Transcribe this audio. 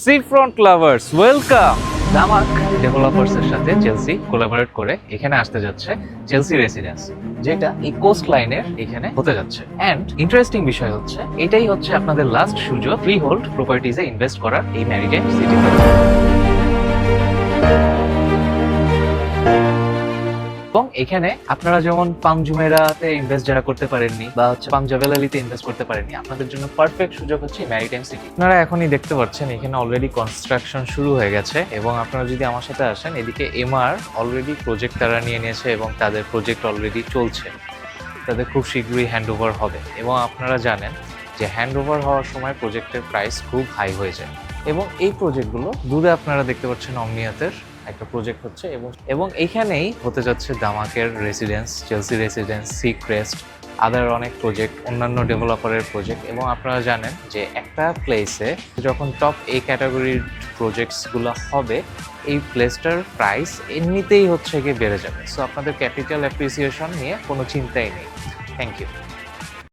সিফ্রন্ট lovers welcome. দামাক developers এর সাথে Chelsea collaborate করে এখানে আসতে যাচ্ছে চেলসি রেসিডেন্স, যেটা এই কোস্ট লাইনের এখানে হতে যাচ্ছে। এন্ড ইন্টারেস্টিং বিষয় হচ্ছে এটাই হচ্ছে আপনাদের লাস্ট সুযোগ ফ্রি হোল্ড প্রপার্টিজে ইনভেস্ট করার এই ম্যারিটাইম সিটিতে। এবং এখানে আপনারা যেমন পামজুমেরাতে ইনভেস্ট যারা করতে পারেননি বা পামজাভেলালিতে ইনভেস্ট করতে পারেননি, আপনাদের জন্য পারফেক্ট সুযোগ হচ্ছে ম্যারিটাইম সিটি। আপনারা এখনই দেখতে পাচ্ছেন এখানে অলরেডি কনস্ট্রাকশন শুরু হয়ে গেছে এবং আপনারা যদি আমার সাথে আসেন, এদিকে এমআর অলরেডি প্রজেক্ট তারা নিয়ে নিয়েছে এবং তাদের প্রজেক্ট অলরেডি চলছে। তাদের খুব শীঘ্রই হ্যান্ড ওভার হবে এবং আপনারা জানেন যে হ্যান্ড ওভার হওয়ার সময় প্রজেক্টের প্রাইস খুব হাই হয়ে যায়। এবং এই প্রজেক্টগুলো দূরে আপনারা দেখতে পাচ্ছেন অমনিয়াতের একটা প্রজেক্ট হচ্ছে এবং এইখানেই হতে যাচ্ছে দামাকের residence, Chelsea residence, sea crest, other অনেক প্রজেক্ট, অন্যান্য ডেভেলপারের প্রজেক্ট। এবং আপনারা জানেন যে একটা প্লেসে যখন টপ এই ক্যাটাগরির প্রজেক্টসগুলো হবে, এই প্লেসটার প্রাইস এমনিতেই হচ্ছে গিয়ে বেড়ে যাবে। সো আপনাদের ক্যাপিটাল অ্যাপ্রিসিয়েশন নিয়ে কোনো চিন্তাই নেই। Thank you.